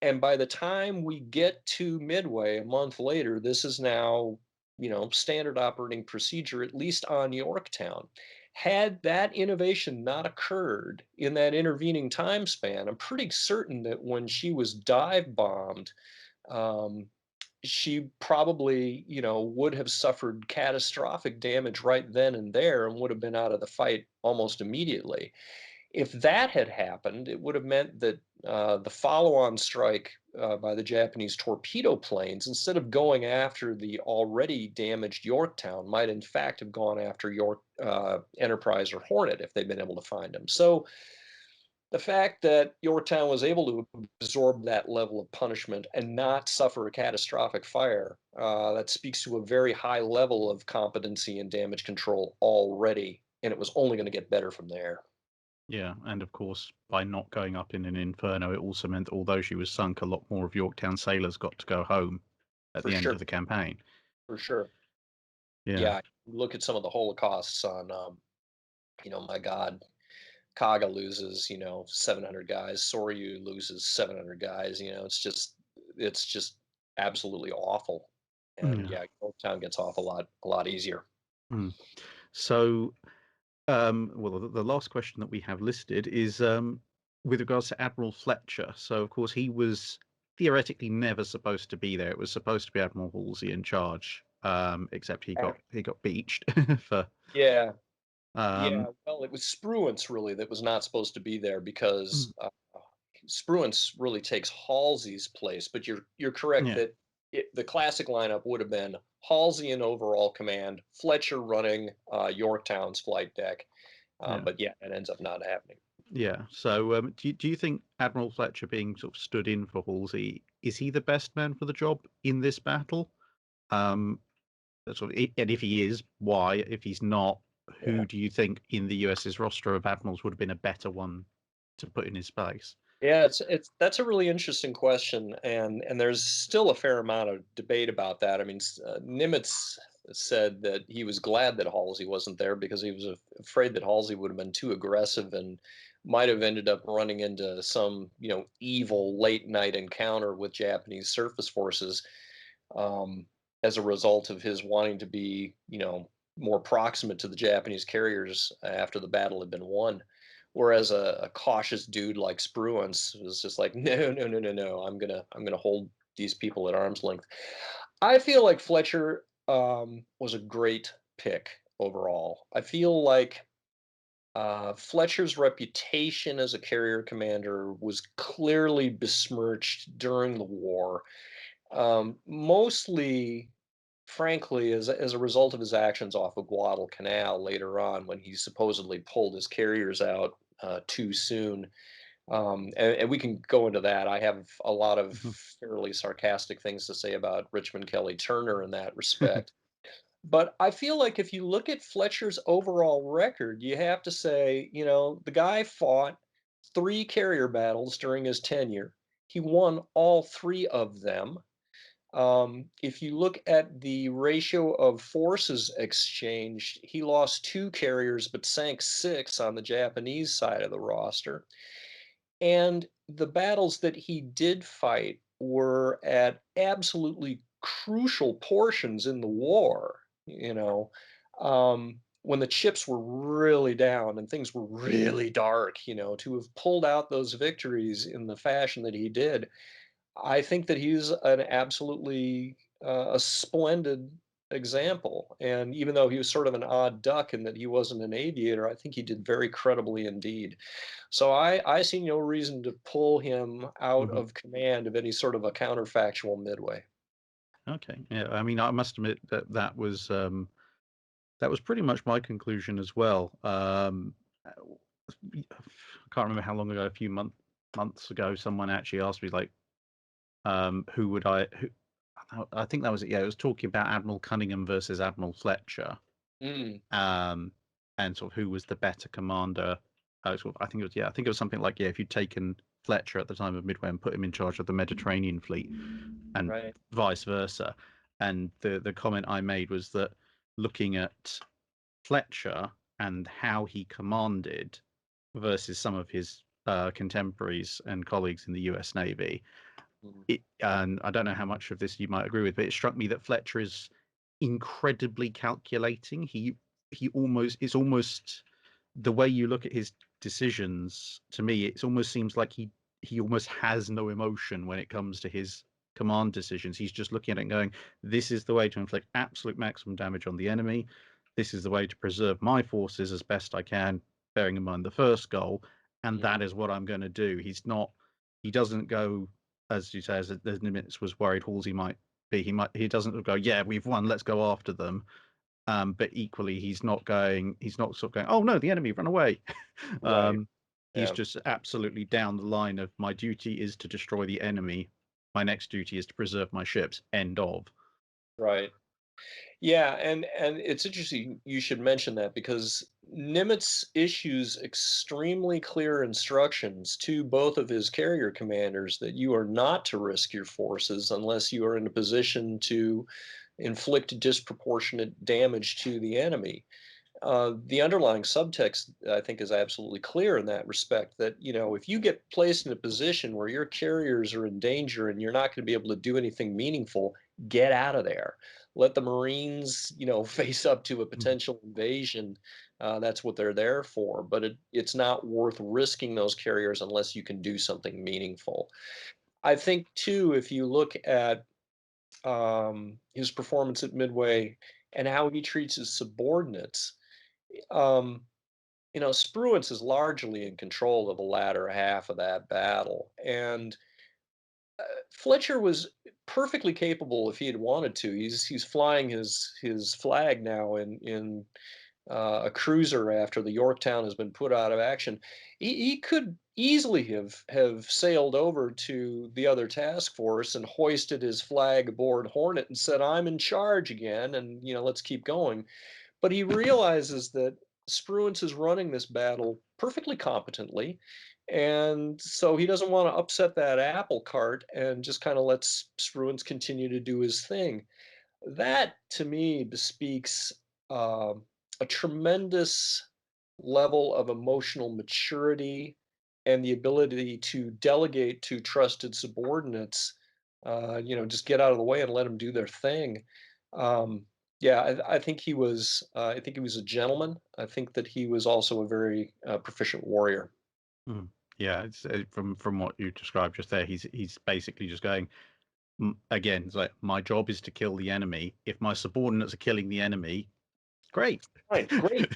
And by the time we get to Midway a month later, this is now, standard operating procedure, at least on Yorktown. Had that innovation not occurred in that intervening time span, I'm pretty certain that when she was dive bombed, um, she probably, would have suffered catastrophic damage right then and there and would have been out of the fight almost immediately. If that had happened, it would have meant that the follow-on strike by the Japanese torpedo planes, instead of going after the already damaged Yorktown, might in fact have gone after York Enterprise or Hornet if they'd been able to find them. So the fact that Yorktown was able to absorb that level of punishment and not suffer a catastrophic fire, that speaks to a very high level of competency and damage control already, and it was only going to get better from there. Yeah, and of course, by not going up in an inferno, it also meant that although she was sunk, a lot more of Yorktown sailors got to go home at For the end sure, of the campaign. for sure. Yeah. Yeah, look at some of the holocausts on, my God, Kaga loses, 700 guys. Soryu loses 700 guys. It's just absolutely awful. And Yeah. yeah, Yorktown gets off a lot easier. Mm. So, well, the last question that we have listed is with regards to Admiral Fletcher. So, of course, he was theoretically never supposed to be there. It was supposed to be Admiral Halsey in charge. except Uh, he got beached for yeah, yeah. um, Well, it was Spruance really that was not supposed to be there mm, because Spruance really takes Halsey's place. But you're correct yeah, that the classic lineup would have been Halsey in overall command, Fletcher running Yorktown's flight deck. yeah, But yeah, it ends up not happening. yeah. So do you think Admiral Fletcher being sort of stood in for Halsey, is he the best man for the job in this battle? Um, and if he is, why? If he's not, Yeah. who do you think in the US's roster of admirals would have been a better one to put in his place? Yeah, it's that's a really interesting question, and there's still a fair amount of debate about that. I mean, Nimitz said that he was glad that Halsey wasn't there because he was afraid that Halsey would have been too aggressive and might have ended up running into some, evil late night encounter with Japanese surface forces, um, as a result of his wanting to be, more proximate to the Japanese carriers after the battle had been won. Whereas a cautious dude like Spruance was just like, no, no, no, no, no. I'm gonna hold these people at arm's length. I feel like Fletcher was a great pick overall. I feel like Fletcher's reputation as a carrier commander was clearly besmirched during the war, mostly frankly, as a result of his actions off of Guadalcanal later on, when he supposedly pulled his carriers out too soon. And we can go into that. I have a lot of Mhm. fairly sarcastic things to say about Richmond Kelly Turner in that respect. But I feel like if you look at Fletcher's overall record, you have to say, the guy fought three carrier battles during his tenure. He won all three of them. If you look at the ratio of forces exchanged, he lost two carriers but sank six on the Japanese side of the roster. And the battles that he did fight were at absolutely crucial portions in the war, when the chips were really down and things were really dark, to have pulled out those victories in the fashion that he did. I think that he's an absolutely a splendid example. And even though he was sort of an odd duck in that he wasn't an aviator, I think he did very credibly indeed. So I see no reason to pull him out Mhm. of command of any sort of a counterfactual midway. Okay, yeah. I mean, I must admit that that was pretty much my conclusion as well. I can't remember how long ago, a few months ago, someone actually asked me like, who would I? Who, I think that was it. Yeah, it was talking about Admiral Cunningham versus Admiral Fletcher, Mm, um, and sort of who was the better commander. I think it was, yeah, I think it was something like, yeah, if you'd taken Fletcher at the time of Midway and put him in charge of the Mediterranean fleet, and right. vice versa. And the comment I made was that looking at Fletcher and how he commanded versus some of his contemporaries and colleagues in the U.S. Navy, Mm, and I don't know how much of this you might agree with, but it struck me that Fletcher is incredibly calculating. He almost it's almost the way you look at his decisions. To me, it almost seems like he almost has no emotion when it comes to his command decisions. He's just looking at it and going, "This is the way to inflict absolute maximum damage on the enemy. This is the way to preserve my forces as best I can, bearing in mind the first goal, and that mm, is what I'm going to do." He doesn't go, as you say, as the Nimitz was worried Halsey might be. He doesn't go, yeah, we've won, let's go after them. But equally, he's not sort of going, oh no, the enemy, run away. right. um, he's Yeah. just absolutely down the line of my duty is to destroy the enemy. My next duty is to preserve my ships. End of. Right. Yeah, and it's interesting you should mention that because Nimitz issues extremely clear instructions to both of his carrier commanders that you are not to risk your forces unless you are in a position to inflict disproportionate damage to the enemy. The underlying subtext, I think, is absolutely clear in that respect that, if you get placed in a position where your carriers are in danger and you're not going to be able to do anything meaningful, get out of there. Let the Marines, face up to a Mhm. potential invasion. That's what they're there for. But it's not worth risking those carriers unless you can do something meaningful. I think, too, if you look at his performance at Midway, and how he treats his subordinates. Um, Spruance is largely in control of the latter half of that battle, and Fletcher was perfectly capable if he had wanted to. He's flying his flag now in a cruiser after the Yorktown has been put out of action. He could easily have sailed over to the other task force and hoisted his flag aboard Hornet and said, "I'm in charge again, and let's keep going." But he realizes that Spruance is running this battle perfectly competently, and so he doesn't want to upset that apple cart and just kind of lets Spruance continue to do his thing. That to me bespeaks um, a tremendous level of emotional maturity and the ability to delegate to trusted subordinates. Just get out of the way and let them do their thing. Um, yeah, I think he was. I think he was a gentleman. I think that he was also a very proficient warrior. Mm. Yeah, from what you described just there, he's basically just going, again, it's like my job is to kill the enemy. If my subordinates are killing the enemy, great. Right, great.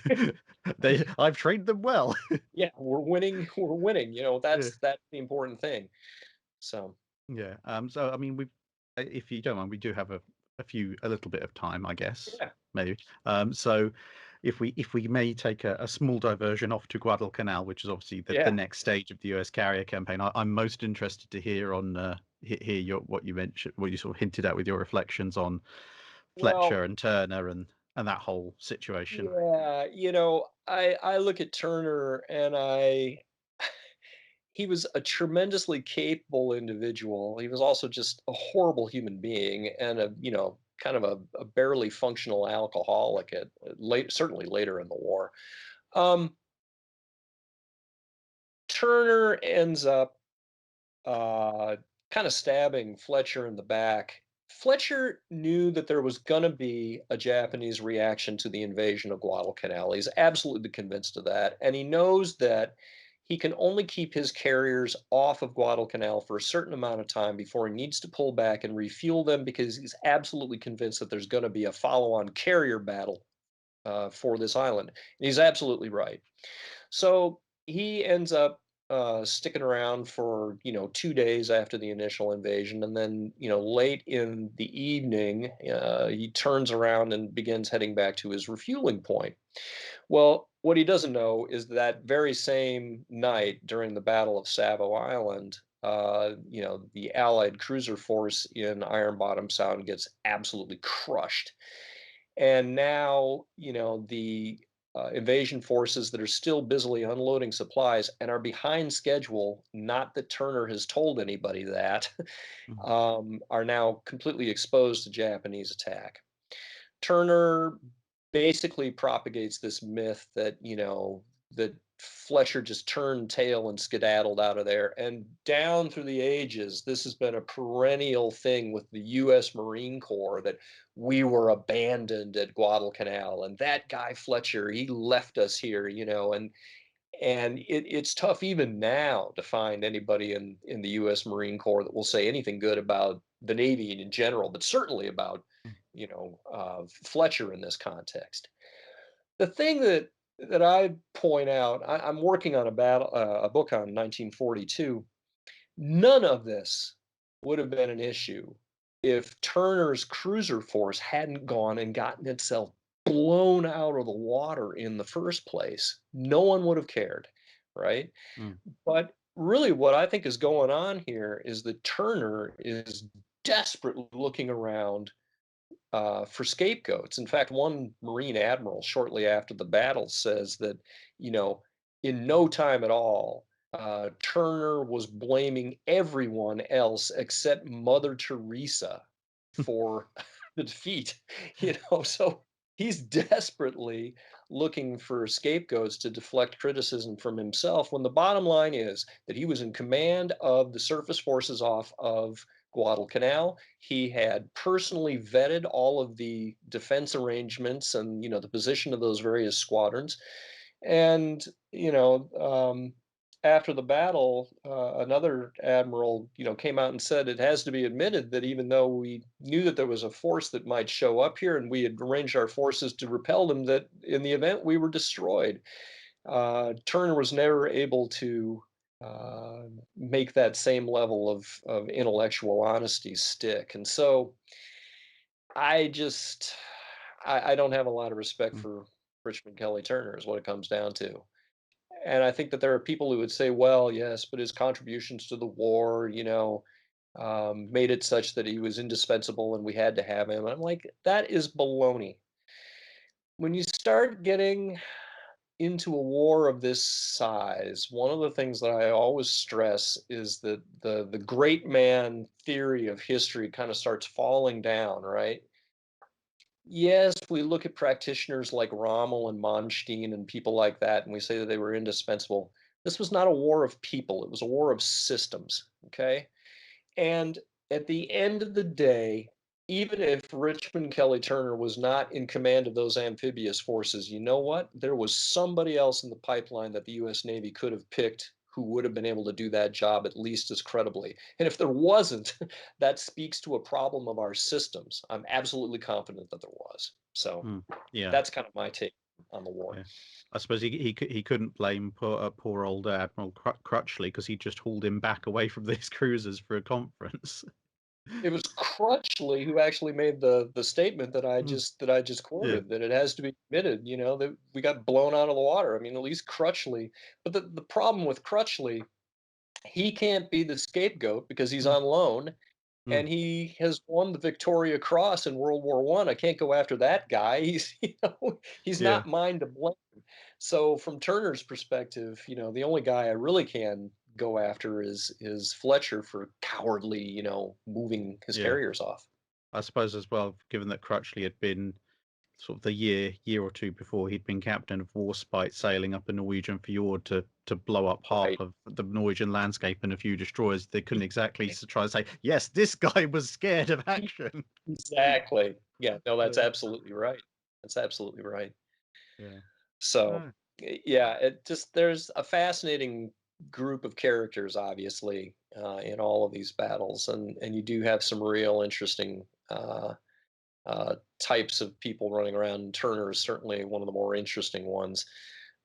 I've trained them well. Yeah, we're winning. We're winning. Yeah. That's the important thing. So Yeah. So I mean, if you don't mind, we do have a little bit of time, I guess, yeah, maybe. So if we may take a small diversion off to Guadalcanal, which is obviously the yeah. next stage of the U.S. carrier campaign, I'm most interested to hear on hear what you mentioned, what you sort of hinted at with your reflections on Well, Fletcher and Turner and that whole situation. yeah, I look at Turner and he was a tremendously capable individual. He was also just a horrible human being and kind of a barely functional alcoholic at late, certainly later in the war. Um, Turner ends up uh, kind of stabbing Fletcher in the back. Fletcher knew that there was going to be a Japanese reaction to the invasion of Guadalcanal. He's absolutely convinced of that. And he knows that he can only keep his carriers off of Guadalcanal for a certain amount of time before he needs to pull back and refuel them because he's absolutely convinced that there's going to be a follow on carrier battle for this island. And he's absolutely right. So he ends up sticking around for 2 days after the initial invasion, and then late in the evening, he turns around and begins heading back to his refueling point. Well, what he doesn't know is that very same night during the Battle of Savo Island. The Allied cruiser force in Iron Bottom Sound gets absolutely crushed, and now, the invasion forces that are still busily unloading supplies and are behind schedule, not that Turner has told anybody that, Mm. are now completely exposed to Japanese attack. Turner basically propagates this myth that, that Fletcher just turned tail and skedaddled out of there. And down through the ages, this has been a perennial thing with the US Marine Corps that we were abandoned at Guadalcanal. And that guy Fletcher, he left us here, and it's tough even now to find anybody in the U.S. Marine Corps that will say anything good about the Navy in general, but certainly about Fletcher in this context. The thing that I point out, I'm working on a book on 1942. None of this would have been an issue if Turner's cruiser force hadn't gone and gotten itself blown out of the water in the first place. No one would have cared, right? Mm. But really, what I think is going on here is that Turner is desperately looking around for scapegoats. In fact, one Marine admiral shortly after the battle says that, you know, in no time at all, Turner was blaming everyone else except Mother Teresa for the defeat. So he's desperately looking for scapegoats to deflect criticism from himself when the bottom line is that he was in command of the surface forces off of Guadalcanal. He had personally vetted all of the defense arrangements and the position of those various squadrons, and after the battle, another admiral, came out and said it has to be admitted that even though we knew that there was a force that might show up here and we had arranged our forces to repel them, that in the event we were destroyed. Turner was never able to uh, make that same level of intellectual honesty stick. And so I just, I don't have a lot of respect Mm, for Richmond Kelly Turner, is what it comes down to. And I think that there are people who would say, well, yes, but his contributions to the war, made it such that he was indispensable and we had to have him. I'm like, that is baloney. When you start getting into a war of this size, one of the things that I always stress is that the great man theory of history kind of starts falling down, right? Yes, we look at practitioners like Rommel and Manstein and people like that, and we say that they were indispensable. This was not a war of people, it was a war of systems, okay? And at the end of the day, even if Richmond Kelly Turner was not in command of those amphibious forces, you know what? There was somebody else in the pipeline that the US Navy could have picked who would have been able to do that job at least as credibly. And if there wasn't, that speaks to a problem of our systems. I'm absolutely confident that there was. So mm. Yeah, that's kind of my take on the war. yeah. I suppose he couldn't blame poor old Admiral Crutchley because he just hauled him back away from these cruisers for a conference. It was Crutchley who actually made the statement Mm, that I just yeah, quoted, that it has to be admitted, that we got blown out of the water. I mean, at least Crutchley, but the problem with Crutchley, he can't be the scapegoat because he's mm, on loan mm, and he has won the Victoria Cross in World War One. I can't go after that guy. He's he's yeah, not mine to blame. So from Turner's perspective, the only guy I really can go after is Fletcher for cowardly, moving his yeah. carriers off. I suppose as well, given that Crutchley had been sort of the year or two before he'd been captain of Warspite, sailing up a Norwegian fjord to blow up half Right. of the Norwegian landscape and a few destroyers. They couldn't exactly try and say, yes, this guy was scared of action. Exactly. Yeah, no, that's Yeah, absolutely right. That's absolutely right. yeah. So, Oh, yeah, it just there's a fascinating group of characters, obviously, in all of these battles, and you do have some real interesting types of people running around. Turner is certainly one of the more interesting ones.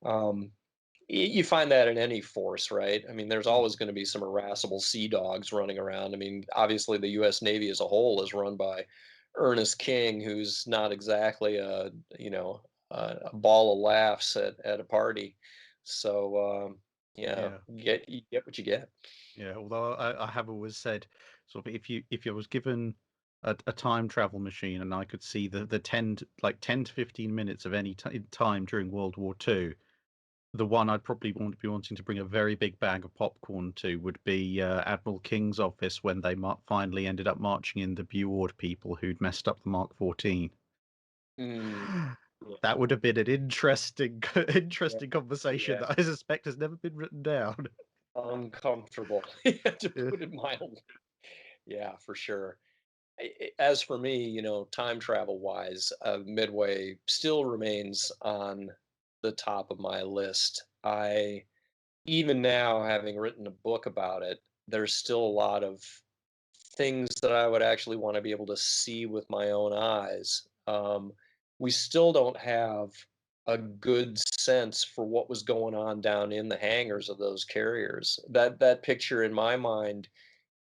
Um, you find that in any force, right? I mean, there's mm, always going to be some irascible sea dogs running around. I mean, obviously, the U.S. Navy as a whole is run by Ernest King, who's not exactly a ball of laughs at a party. So yeah, yeah. you get what you get. Yeah, although I have always said, sort of, if I was given a time travel machine and I could see the 10 to 15 minutes of any time during World War Two, the one I'd probably want to be wanting to bring a very big bag of popcorn to would be Admiral King's office when they finally ended up marching in the Buord people who'd messed up the Mark 14. Mm, yeah, That would have been an interesting, yeah, interesting conversation yeah. that I suspect has never been written down. Uncomfortable, to Yeah. put it mildly. Yeah, for sure. As for me, time travel wise, Midway still remains on the top of my list. Even now, having written a book about it, there's still a lot of things that I would actually want to be able to see with my own eyes. We still don't have a good sense for what was going on down in the hangars of those carriers. That picture in my mind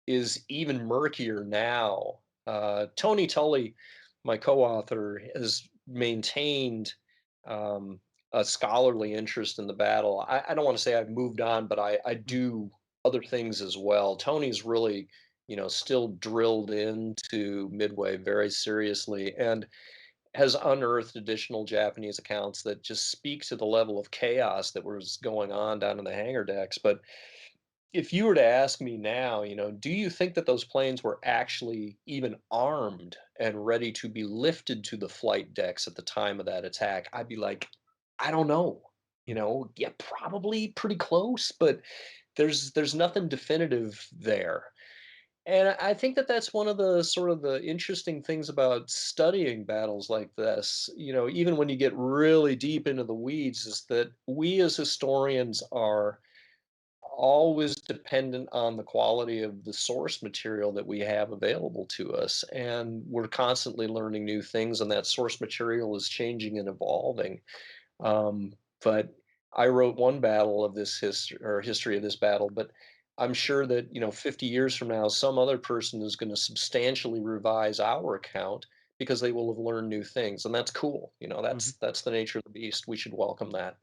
is even murkier now. Tony Tully, my co-author, has maintained um, a scholarly interest in the battle. I don't want to say I've moved on, but I Mm, do other things as well. Tony's really, still drilled into Midway very seriously and has unearthed additional Japanese accounts that just speak to the level of chaos that was going on down in the hangar decks. But if you were to ask me now, do you think that those planes were actually even armed and ready to be lifted to the flight decks at the time of that attack? I'd be like, I don't know. mm, Yeah, probably pretty close, but there's nothing definitive there. And I think that that's one of the sort of the interesting things about studying battles like this, even when you get really deep into the weeds, is that we as historians are always dependent on the quality of the source material that we have available to us. And we're constantly learning new things, and that source material is changing and evolving. But I wrote one battle of this history or history of this battle, but I'm sure that, 50 years from now, some other person is going to substantially revise our account because they will have learned new things. And that's cool. Mhm. That's the nature of the beast. We should welcome that.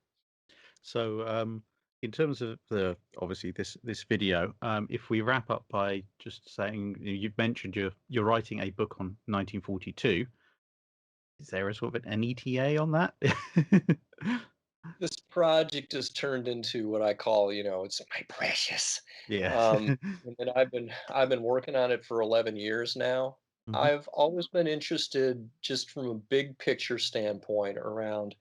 So, in terms of the obviously this video, if we wrap up by just saying you've mentioned you're writing a book on 1942. Is there a sort of an ETA on that? This project has turned into what I call, it's my precious. Yeah. And I've been working on it for 11 years now. Mhm. I've always been interested just from a big picture standpoint around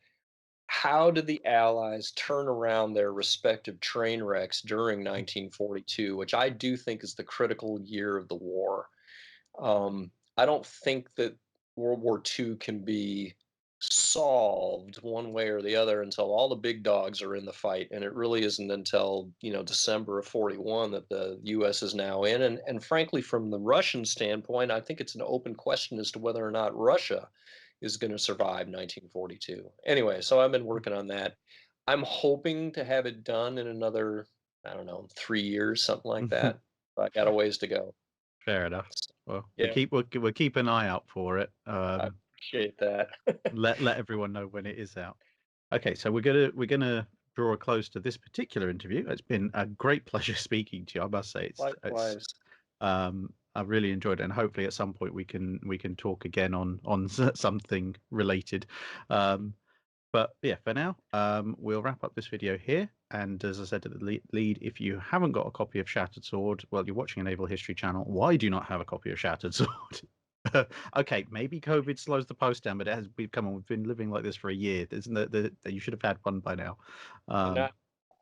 how did the Allies turn around their respective train wrecks during 1942, which I do think is the critical year of the war. I don't think that World War II can be solved one way or the other until all the big dogs are in the fight, and it really isn't until December of 41 that the U.S. is now in. And frankly, from the Russian standpoint, I think it's an open question as to whether or not Russia is going to survive 1942. Anyway, so I've been working on that. I'm hoping to have it done in another, I don't know, 3 years, something like that. But I got a ways to go. Fair enough. Well, Yeah, we'll keep an eye out for it. I appreciate that. Let everyone know when it is out. Okay, so we're gonna draw a close to this particular interview. It's been a great pleasure speaking to you. I must say it's Likewise. I've really enjoyed it, and hopefully at some point we can talk again on something related. Um, But yeah, for now, we'll wrap up this video here. And as I said at the lead, if you haven't got a copy of Shattered Sword, well, you're watching a Naval History channel. Why do you not have a copy of Shattered Sword? Okay, maybe COVID slows the post down, but it has become on. We've been living like this for a year. Isn't that you should have had one by now? And Um,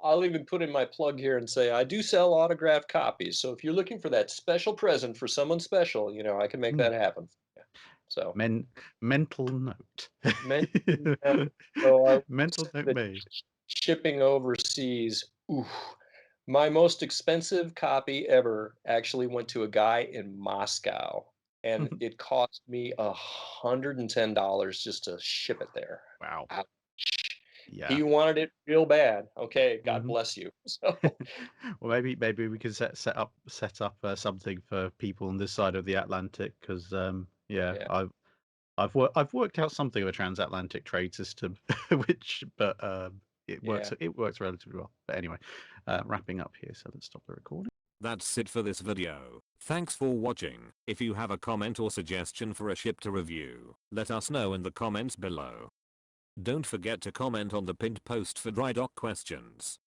I'll even put in my plug here and say I do sell autographed copies. So if you're looking for that special present for someone special, I can make hmm, that happen. Yeah. So, men mental note. men, so I will Mental say note that made. shipping overseas, oof, my most expensive copy ever actually went to a guy in Moscow, and it cost me $110 just to ship it there. Wow. Ouch. Yeah. He wanted it real bad. Okay, God Mhm. bless you. So, Well, maybe we can set up something for people on this side of the Atlantic because yeah, yeah, I've worked out something of a transatlantic trade system, which but yeah. it works relatively well. But anyway, wrapping up here, so let's stop the recording. That's it for this video. Thanks for watching. If you have a comment or suggestion for a ship to review, let us know in the comments below. Don't forget to comment on the pinned post for dry dock questions.